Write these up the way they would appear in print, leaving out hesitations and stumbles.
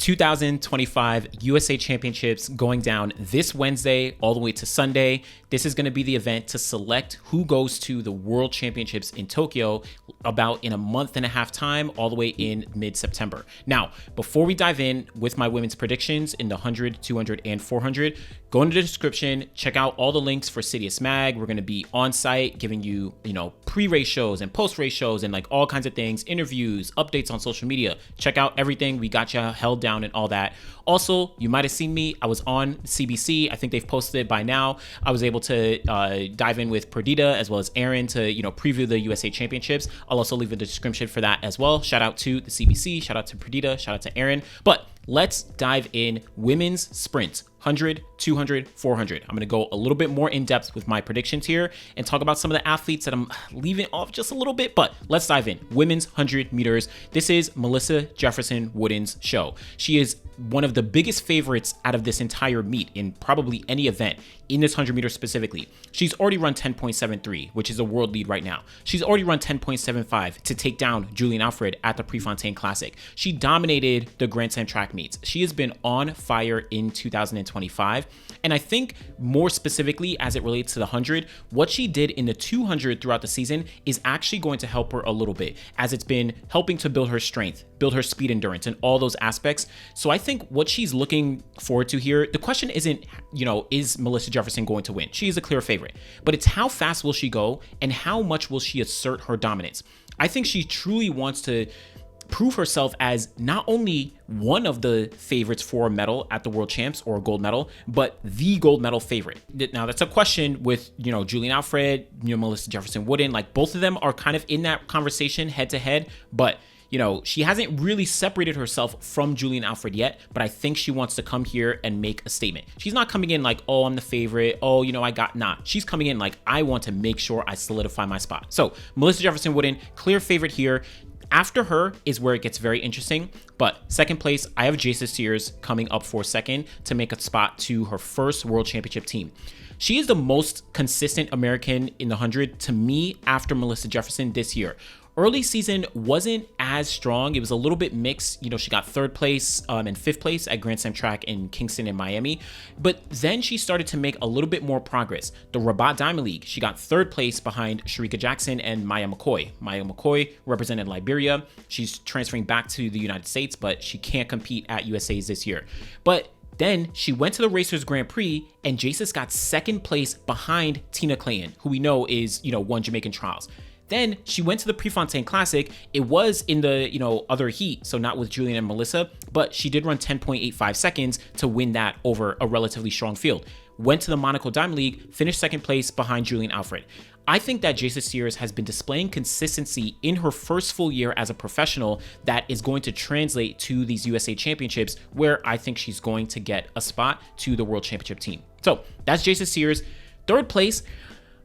2025 USA Championships going down this Wednesday all the way to Sunday. This is going to be the event to select who goes to the World Championships in Tokyo about in a month and a half time, all the way in mid-September. Now, before we dive in with my women's predictions in the 100, 200, and 400, go into the description, check out all the links for Citius Mag. We're going to be on site giving you, pre-race shows and post-race shows and like all kinds of things, interviews, updates on social media. Check out everything. We got you held down and all that. Also, you might have seen me. I was on CBC. I think they've posted it by now. I was able to dive in with Perdita as well as Aaron to, preview the USA Championships. I'll also leave a description for that as well. Shout out to the CBC. Shout out to Perdita. Shout out to Aaron. But let's dive in women's sprint. 100, 200, 400. I'm going to go a little bit more in depth with my predictions here and talk about some of the athletes that I'm leaving off just a little bit, but let's dive in. Women's 100 meters. This is Melissa Jefferson-Wooden's show. She is one of the biggest favorites out of this entire meet in probably any event in this 100 meters specifically. She's already run 10.73, which is a world lead right now. She's already run 10.75 to take down Julian Alfred at the Prefontaine Classic. She dominated the Grand Slam track meets. She has been on fire in 2025. And I think more specifically as it relates to the 100, what she did in the 200 throughout the season is actually going to help her a little bit, as it's been helping to build her strength, build her speed endurance, and all those aspects. So I think what she's looking forward to here, the question isn't, is Melissa Jefferson going to win? She is a clear favorite, but it's how fast will she go and how much will she assert her dominance? I think she truly wants to prove herself as not only one of the favorites for a medal at the World Champs or a gold medal, but the gold medal favorite. Now that's a question with, Julian Alfred, Melissa Jefferson-Wooden, like both of them are kind of in that conversation head to head, but she hasn't really separated herself from Julian Alfred yet, but I think she wants to come here and make a statement. She's not coming in like, oh, I'm the favorite. Oh, She's coming in like, I want to make sure I solidify my spot. So Melissa Jefferson-Wooden, clear favorite here. After her is where it gets very interesting, but second place, I have Jason Sears coming up for second to make a spot to her first World Championship team. She is the most consistent American in the 100 to me after Melissa Jefferson this year. Early season wasn't as strong. It was a little bit mixed. She got third place and fifth place at Grand Slam track in Kingston and Miami. But then she started to make a little bit more progress. The Rabat Diamond League, she got third place behind Sharika Jackson and Maya McCoy. Maya McCoy represented Liberia. She's transferring back to the United States, but she can't compete at USA's this year. But then she went to the Racers Grand Prix and Jasis got second place behind Tina Clayton, who we know is, won Jamaican trials. Then she went to the Prefontaine Classic. It was in the, other heat, so not with Julian and Melissa, but she did run 10.85 seconds to win that over a relatively strong field. Went to the Monaco Diamond League, finished second place behind Julian Alfred. I think that Jason Sears has been displaying consistency in her first full year as a professional that is going to translate to these USA Championships, where I think she's going to get a spot to the World Championship team. So that's Jason Sears. Third place,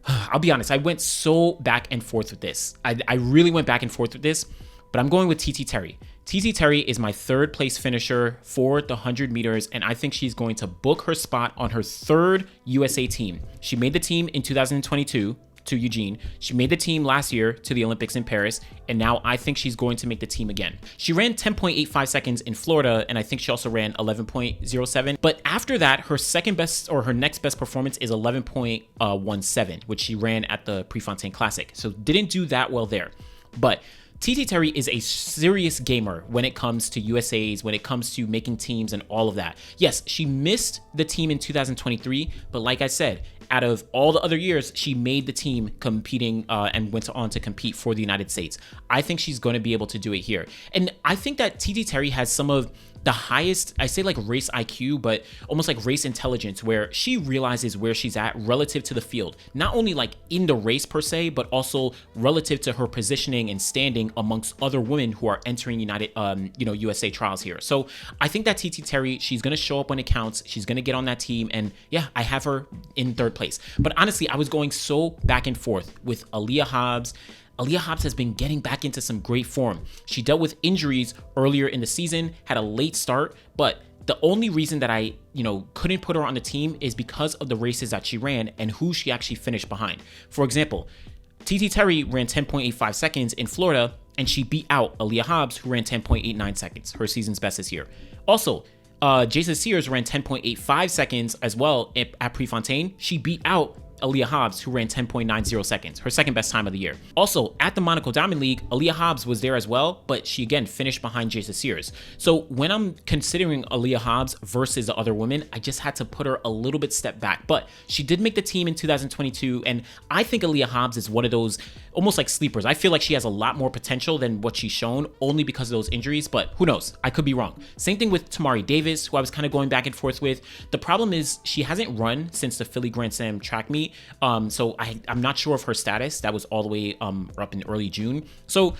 I'll be honest, I went so back and forth with this. I really went back and forth with this, but I'm going with TT Terry. TT Terry is my third place finisher for the 100 meters, and I think she's going to book her spot on her third USA team. She made the team in 2022 to Eugene. She made the team last year to the Olympics in Paris, and now I think she's going to make the team again. She ran 10.85 seconds in Florida, and I think she also ran 11.07. But after that, her second best or her next best performance is 11.17, which she ran at the Prefontaine Classic. So didn't do that well there. But TT Terry is a serious gamer when it comes to USAs, when it comes to making teams and all of that. Yes, she missed the team in 2023, but like I said, out of all the other years, she made the team competing and went on to compete for the United States. I think she's going to be able to do it here. And I think that TT Terry has some of the highest, I say like race IQ, but almost like race intelligence, where she realizes where she's at relative to the field, not only like in the race per se, but also relative to her positioning and standing amongst other women who are entering USA trials here. So I think that TT Terry, she's going to show up when it counts. She's going to get on that team. And yeah, I have her in third place. But honestly, I was going so back and forth with Aaliyah Hobbs. Aaliyah Hobbs has been getting back into some great form. She dealt with injuries earlier in the season, had a late start, but the only reason that I, couldn't put her on the team is because of the races that she ran and who she actually finished behind. For example, TT Terry ran 10.85 seconds in Florida. and she beat out Aaliyah Hobbs, who ran 10.89 seconds, her season's best this year. Also, Jason Sears ran 10.85 seconds as well at Prefontaine. She beat out Aaliyah Hobbs, who ran 10.90 seconds, her second best time of the year. Also, at the Monaco Diamond League, Aaliyah Hobbs was there as well, but she again finished behind Jason Sears. So when I'm considering Aaliyah Hobbs versus the other women, I just had to put her a little bit step back. But she did make the team in 2022, and I think Aaliyah Hobbs is one of those almost like sleepers. I feel like she has a lot more potential than what she's shown, only because of those injuries, but who knows? I could be wrong. Same thing with Tamari Davis, who I was kind of going back and forth with. The problem is she hasn't run since the Philly Grand Slam track meet. So I'm not sure of her status. That was all the way up in early June. So,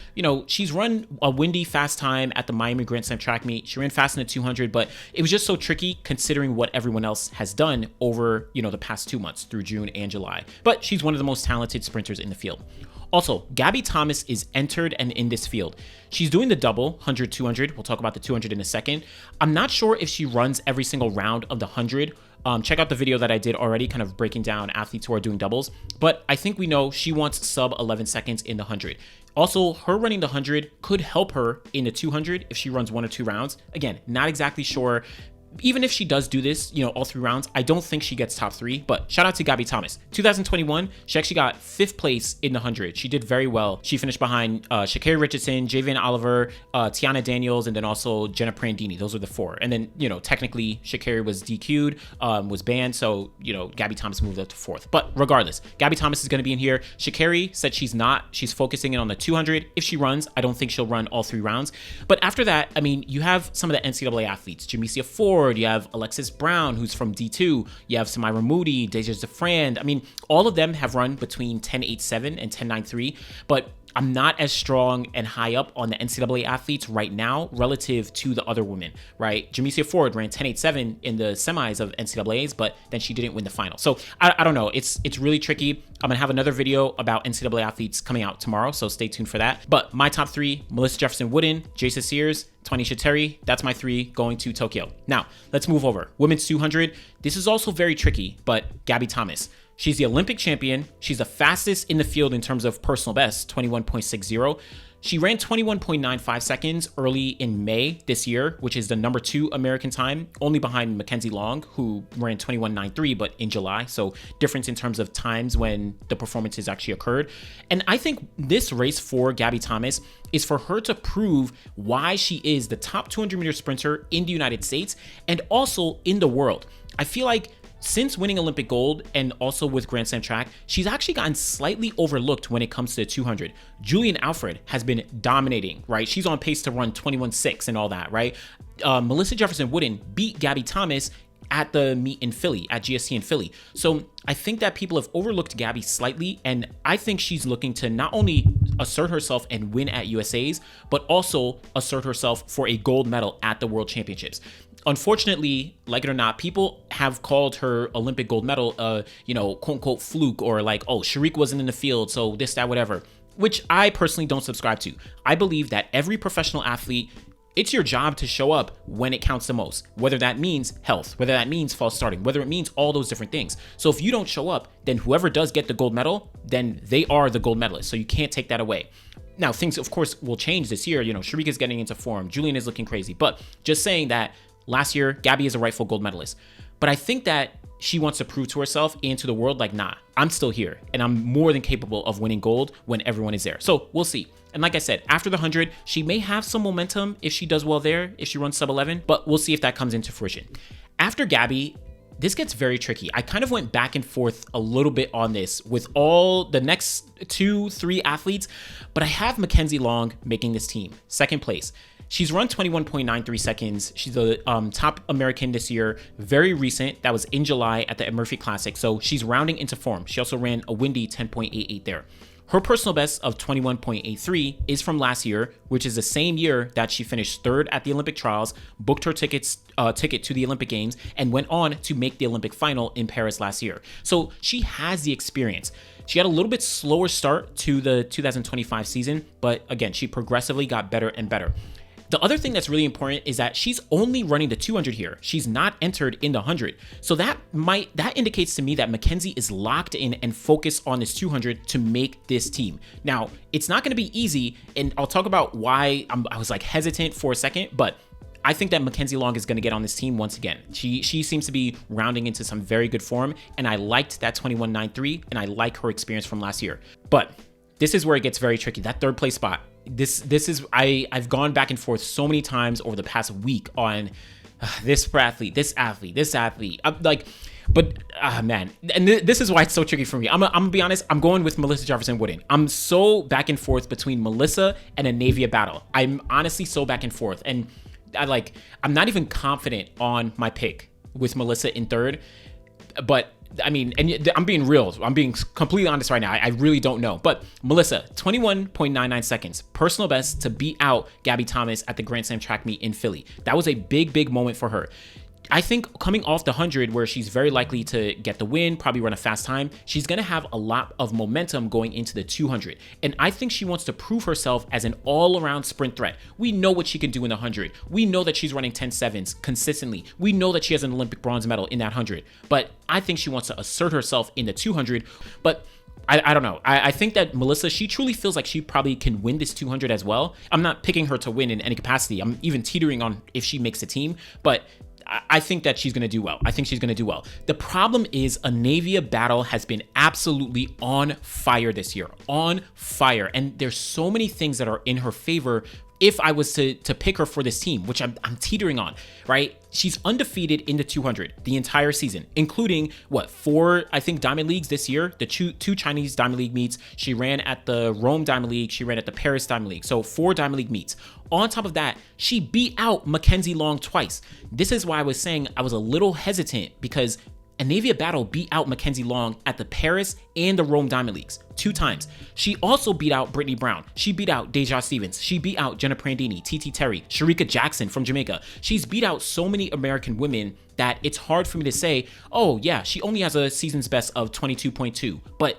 she's run a windy fast time at the Miami Grand Slam track meet. She ran fast in the 200, but it was just so tricky considering what everyone else has done over, the past 2 months through June and July. But she's one of the most talented sprinters in the field. Also, Gabby Thomas is entered and in this field. She's doing the double, 100-200. We'll talk about the 200 in a second. I'm not sure if she runs every single round of the 100. Check out the video that I did already, kind of breaking down athletes who are doing doubles. But I think we know she wants sub 11 seconds in the 100. Also, her running the 100 could help her in the 200 if she runs 1 or 2 rounds. Again, not exactly sure. Even if she does do this, all 3 rounds, I don't think she gets top 3, but shout out to Gabby Thomas. 2021, she actually got 5th place in the 100. She did very well. She finished behind Sha'carri Richardson, Javian Oliver, Tiana Daniels, and then also Jenna Prandini. Those were the 4. And then, technically, Sha'carri was DQ'd, was banned, so, Gabby Thomas moved up to 4th. But regardless, Gabby Thomas is going to be in here. Sha'carri said she's not. She's focusing in on the 200. If she runs, I don't think she'll run all 3 rounds. But after that, you have some of the NCAA athletes. Jamesia Ford, you have Alexis Brown, who's from D2. You have Samira Moody, Deja Zafran. All of them have run between 10.87 and 10.93, but I'm not as strong and high up on the NCAA athletes right now relative to the other women, right? Jamesia Ford ran 10.87 in the semis of NCAAs, but then she didn't win the final. So I don't know. It's really tricky. I'm going to have another video about NCAA athletes coming out tomorrow, so stay tuned for that. But my top 3, Melissa Jefferson-Wooden, Jason Sears, Tanisha Terry, that's my 3 going to Tokyo. Now, let's move over. Women's 200. This is also very tricky, but Gabby Thomas. She's the Olympic champion. She's the fastest in the field in terms of personal best, 21.60. She ran 21.95 seconds early in May this year, which is the number 2 American time, only behind Mackenzie Long, who ran 21.93, but in July. So difference in terms of times when the performances actually occurred. And I think this race for Gabby Thomas is for her to prove why she is the top 200-meter sprinter in the United States and also in the world. I feel like since winning Olympic gold and also with Grand Slam track, she's actually gotten slightly overlooked when it comes to the 200. Julian Alfred has been dominating, right? She's on pace to run 21.6 and all that, right? Melissa Jefferson-Wooden beat Gabby Thomas at the meet in Philly, at GST in Philly. So I think that people have overlooked Gabby slightly, and I think she's looking to not only assert herself and win at USA's, but also assert herself for a gold medal at the World Championships. Unfortunately, like it or not, people have called her Olympic gold medal quote unquote fluke, or like, oh, Sharik wasn't in the field, so this, that, whatever, which I personally don't subscribe to. I believe that every professional athlete, it's your job to show up when it counts the most, whether that means health, whether that means false starting, whether it means all those different things. So if you don't show up, then whoever does get the gold medal, then they are the gold medalist. So you can't take that away. Now, things, of course, will change this year. Sharik is getting into form. Julian is looking crazy. But just saying that last year, Gabby is a rightful gold medalist. But I think that she wants to prove to herself and to the world, like, nah, I'm still here and I'm more than capable of winning gold when everyone is there. So we'll see. And like I said, after the 100, she may have some momentum if she does well there, if she runs sub 11, but we'll see if that comes into fruition. After Gabby, this gets very tricky. I kind of went back and forth a little bit on this with all the next 2-3 athletes, but I have Mackenzie Long making this team, 2nd place. She's run 21.93 seconds. She's the top American this year, very recent. That was in July at the Ed Murphy Classic. So she's rounding into form. She also ran a windy 10.88 there. Her personal best of 21.83 is from last year, which is the same year that she finished 3rd at the Olympic trials, booked her ticket to the Olympic Games, and went on to make the Olympic final in Paris last year. So she has the experience. She had a little bit slower start to the 2025 season, but again, she progressively got better and better. The other thing that's really important is that she's only running the 200 here. She's not entered in the 100. So that indicates to me that Mackenzie is locked in and focused on this 200 to make this team. Now, it's not going to be easy, and I'll talk about why I was like hesitant for a second, but I think that Mackenzie Long is going to get on this team once again. She seems to be rounding into some very good form, and I liked that 21.93, and I like her experience from last year. But this is where it gets very tricky. That third place spot. This is I've gone back and forth so many times over the past week on this athlete. I'm like, but man, and this is why it's so tricky for me. I'm gonna be honest. I'm going with Melissa Jefferson-Wooden. I'm so back and forth between Melissa and Anavia Battle. I'm honestly so back and forth, and I'm not even confident on my pick with Melissa in third, but I mean, and I'm being real. I'm being completely honest right now. I really don't know. But Melissa, 21.99 seconds, personal best to beat out Gabby Thomas at the Grand Slam track meet in Philly. That was a big moment for her. I think coming off the 100, where she's very likely to get the win, probably run a fast time, she's going to have a lot of momentum going into the 200. And I think she wants to prove herself as an all-around sprint threat. We know what she can do in the 100. We know that she's running 10.7s consistently. We know that she has an Olympic bronze medal in that 100. But I think she wants to assert herself in the 200. But I don't know. I think that Melissa, she truly feels like she probably can win this 200 as well. I'm not picking her to win in any capacity. I'm even teetering on if she makes the team. But I think that she's going to do well. The problem is Anavia Battle has been absolutely on fire this year. On fire. And there's so many things that are in her favor if I was to pick her for this team, which I'm teetering on, right? She's undefeated in the 200 the entire season, including 4, I think, Diamond Leagues this year, the two Chinese Diamond League meets. She ran at the Rome Diamond League. She ran at the Paris Diamond League. So 4 Diamond League meets. On top of that, she beat out Mackenzie Long twice. This is why I was saying I was a little hesitant, because Anavia Battle beat out Mackenzie Long at the Paris and the Rome Diamond Leagues 2 times. She also beat out Brittany Brown. She beat out Deja Stevens. She beat out Jenna Prandini, TT Terry, Sharika Jackson from Jamaica. She's beat out so many American women that it's hard for me to say, oh yeah, she only has a season's best of 22.2. But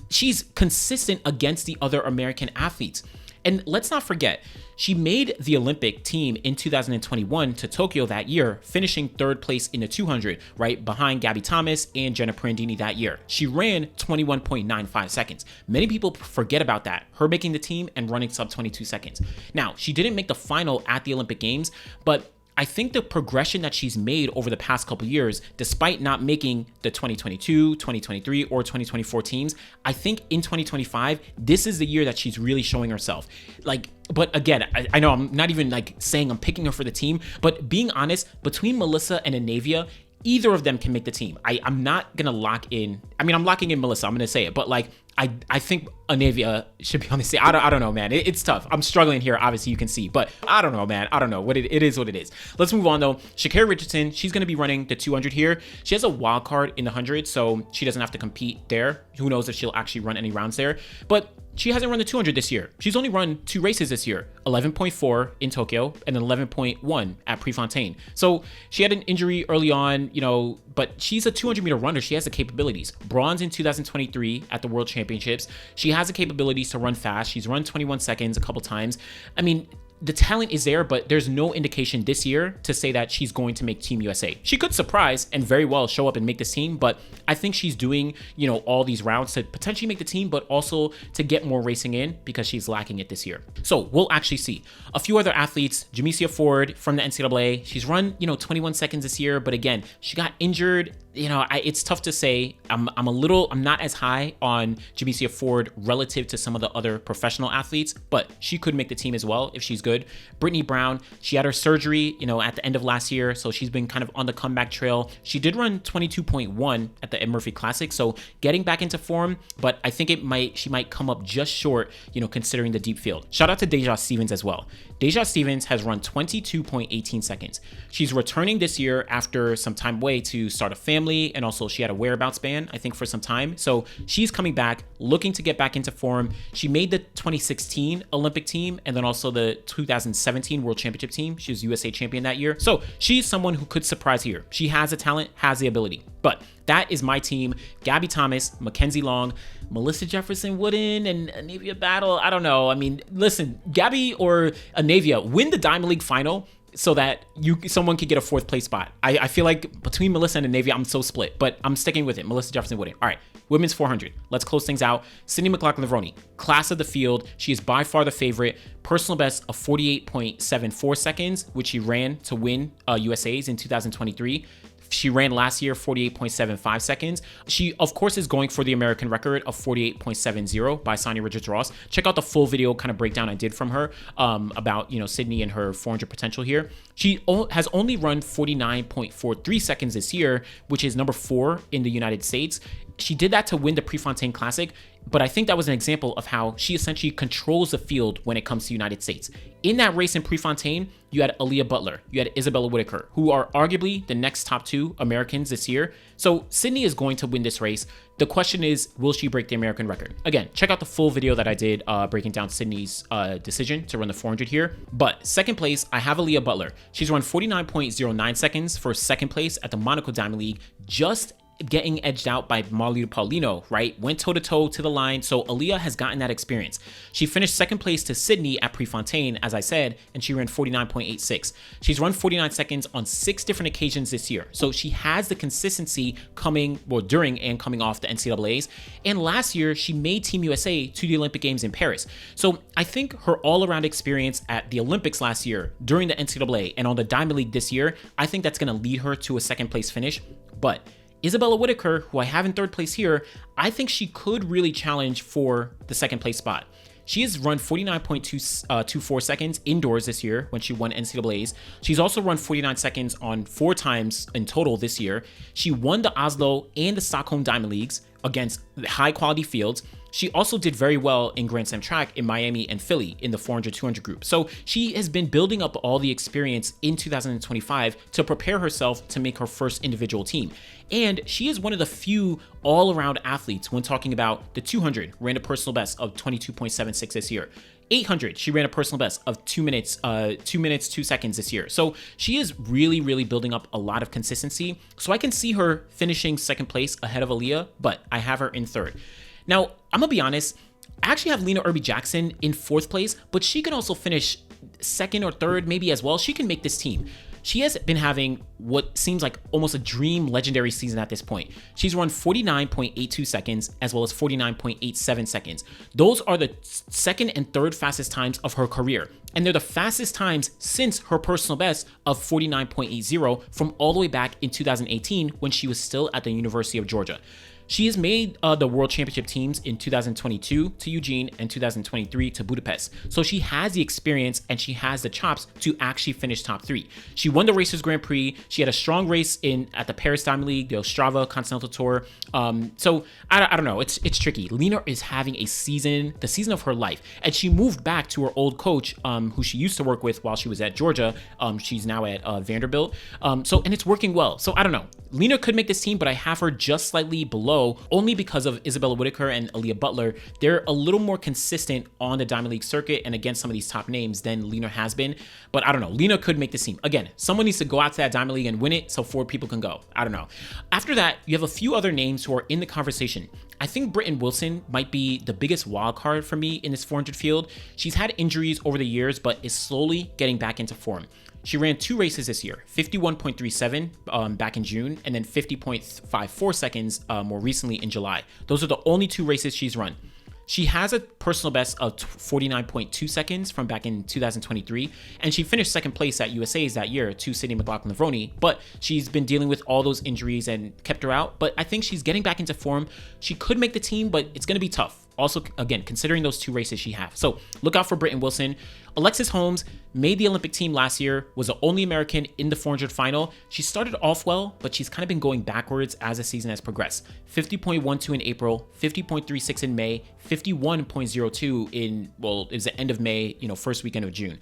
she's consistent against the other American athletes. And let's not forget, she made the Olympic team in 2021 to Tokyo that year, finishing 3rd place in the 200, right behind Gabby Thomas and Jenna Prandini that year. She ran 21.95 seconds. Many people forget about that, her making the team and running sub 22 seconds. Now, she didn't make the final at the Olympic Games, but I think the progression that she's made over the past couple years, despite not making the 2022, 2023, or 2024 teams, I think in 2025, this is the year that she's really showing herself. But again, I know I'm not even saying I'm picking her for the team, but being honest, between Melissa and Anavia, either of them can make the team. I'm not going to lock in. I mean, I'm locking in Melissa. I'm going to say it. But I think Anavia should be on the team. I don't know, man. It's tough. I'm struggling here. Obviously, you can see. But I don't know, man. I don't know. It is what it is. Let's move on, though. Sha'carri Richardson, she's going to be running the 200 here. She has a wild card in the 100, so she doesn't have to compete there. Who knows if she'll actually run any rounds there. But she hasn't run the 200 this year. She's only run 2 races this year, 11.4 in Tokyo and then 11.1 at Prefontaine. So she had an injury early on, but she's a 200 meter runner. She has the capabilities. Bronze in 2023 at the World Championships. She has the capabilities to run fast. She's run 21 seconds a couple times. I mean, the talent is there, but there's no indication this year to say that she's going to make Team USA. She could surprise and very well show up and make this team, but I think she's doing, all these rounds to potentially make the team, but also to get more racing in because she's lacking it this year. So we'll actually see. A few other athletes, Jamesia Ford from the NCAA. She's run, 21 seconds this year, but again, she got injured. It's tough to say. I'm not as high on Jamesia Ford relative to some of the other professional athletes, but she could make the team as well if she's good. Brittany Brown, she had her surgery, at the end of last year, so she's been kind of on the comeback trail. She did run 22.1 at the Ed Murphy Classic, so getting back into form, but I think she might come up just short, considering the deep field. Shout out to Deja Stevens as well. Deja Stevens has run 22.18 seconds. She's returning this year after some time away to start a family, and also she had a whereabouts ban, I think, for some time. So she's coming back, looking to get back into form. She made the 2016 Olympic team and then also the 2017 World Championship team. She was USA champion that year. So she's someone who could surprise here. She has the talent, has the ability. But that is my team. Gabby Thomas, Mackenzie Long, Melissa Jefferson-Wooden, and Anavia Battle. I don't know. I mean, listen, Gabby or Anavia win the Diamond League final so that someone could get a 4th place spot. I feel like between Melissa and Anavia, I'm so split, but I'm sticking with it. Melissa Jefferson-Wooden. All right, women's 400. Let's close things out. Sydney McLaughlin-Levrone, class of the field. She is by far the favorite. Personal best of 48.74 seconds, which she ran to win USA's in 2023. She ran last year 48.75 seconds. She, of course, is going for the American record of 48.70 by Sha'carri Richardson. Check out the full video kind of breakdown I did from her about, Sydney and her 400 potential here. She has only run 49.43 seconds this year, which is number 4 in the United States. She did that to win the Prefontaine Classic, but I think that was an example of how she essentially controls the field when it comes to United States. In that race in Prefontaine, you had Aaliyah Butler, you had Isabella Whitaker, who are arguably the next top 2 Americans this year. So Sydney is going to win this race. The question is, will she break the American record? Again, check out the full video that I did breaking down Sydney's decision to run the 400 here. But second place, I have Aaliyah Butler. She's run 49.09 seconds for second place at the Monaco Diamond League, just getting edged out by Marlita Paulino, right? Went toe-to-toe to the line, so Aaliyah has gotten that experience. She finished second place to Sydney at Prefontaine, as I said, and she ran 49.86. She's run 49 seconds on 6 different occasions this year, so she has the consistency during and coming off the NCAAs, and last year, she made Team USA to the Olympic Games in Paris. So I think her all-around experience at the Olympics last year, during the NCAA, and on the Diamond League this year, I think that's going to lead her to a second place finish, but Isabella Whitaker, who I have in 3rd place here, I think she could really challenge for the second place spot. She has run 49.24 seconds indoors this year when she won NCAAs. She's also run 49 seconds on 4 times in total this year. She won the Oslo and the Stockholm Diamond Leagues against high quality fields. She also did very well in Grand Slam track in Miami and Philly in the 400-200 group. So she has been building up all the experience in 2025 to prepare herself to make her first individual team. And she is one of the few all-around athletes when talking about the 200, ran a personal best of 22.76 this year. 800, she ran a personal best of 2 minutes, 2 seconds this year. So she is really building up a lot of consistency. So I can see her finishing second place ahead of Aaliyah, but I have her in 3rd. Now, I'm gonna be honest, I actually have Lena Irby-Jackson in 4th place, but she can also finish 2nd or 3rd maybe as well. She can make this team. She has been having what seems like almost a dream legendary season at this point. She's run 49.82 seconds as well as 49.87 seconds. Those are the 2nd and 3rd fastest times of her career. And they're the fastest times since her personal best of 49.80 from all the way back in 2018 when she was still at the University of Georgia. She has made the World Championship teams in 2022 to Eugene and 2023 to Budapest. So she has the experience and she has the chops to actually finish top 3. She won the Racers Grand Prix. She had a strong race at the Paris Diamond League, the Ostrava Continental Tour. So I don't know. It's tricky. Lena is having the season of her life. And she moved back to her old coach, who she used to work with while she was at Georgia. She's now at Vanderbilt. And it's working well. So I don't know. Lena could make this team, but I have her just slightly below only because of Isabella Whitaker and Aaliyah Butler. They're a little more consistent on the Diamond League circuit and against some of these top names than Lena has been. But I don't know. Lena could make this team. Again, someone needs to go out to that Diamond League and win it so 4 people can go. I don't know. After that, you have a few other names who are in the conversation. I think Britton Wilson might be the biggest wild card for me in this 400 field. She's had injuries over the years, but is slowly getting back into form. She ran 2 races this year, 51.37 back in June, and then 50.54 seconds more recently in July. Those are the only 2 races she's run. She has a personal best of 49.2 seconds from back in 2023, and she finished second place at USA's that year to Sydney McLaughlin-Levrone, but she's been dealing with all those injuries and kept her out. But I think she's getting back into form. She could make the team, but it's going to be tough. Also, again, considering those 2 races she has. So look out for Britton Wilson. Alexis Holmes made the Olympic team last year, was the only American in the 400 final. She started off well, but she's kind of been going backwards as the season has progressed. 50.12 in April, 50.36 in May, 51.02 in, well, it was the end of May, first weekend of June.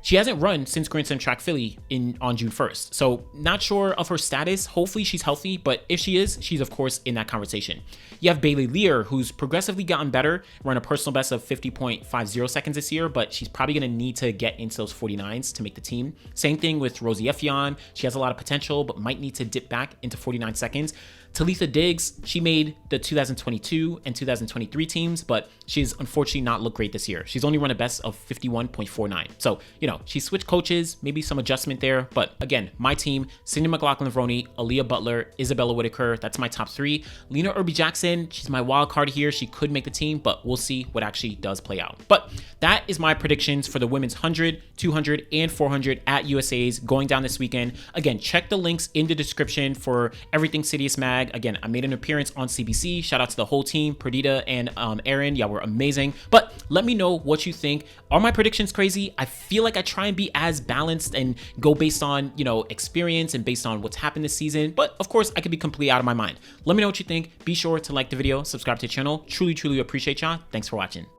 She hasn't run since Grand Slam Track Philly on June 1st. So not sure of her status. Hopefully she's healthy, but if she is, she's of course in that conversation. You have Bailey Lear, who's progressively gotten better, run a personal best of 50.50 seconds this year, but she's probably going to need to get into those 49s to make the team. Same thing with Rosie Effion. She has a lot of potential, but might need to dip back into 49 seconds. Talitha Diggs, she made the 2022 and 2023 teams, but she's unfortunately not looked great this year. She's only run a best of 51.49. So, she switched coaches, maybe some adjustment there. But again, my team, Cindy McLaughlin-Levrone, Aaliyah Butler, Isabella Whitaker, that's my top 3. Lena Irby-Jackson, she's my wild card here. She could make the team, but we'll see what actually does play out. But that is my predictions for the women's 100, 200, and 400 at USA's going down this weekend. Again, check the links in the description for everything Citius Mag. Again, I made an appearance on CBC. Shout out to the whole team, Perdita and Aaron. Y'all were amazing. But let me know what you think. Are my predictions crazy? I feel like I try and be as balanced and go based on, experience and based on what's happened this season. But of course, I could be completely out of my mind. Let me know what you think. Be sure to like the video, subscribe to the channel. Truly, truly appreciate y'all. Thanks for watching.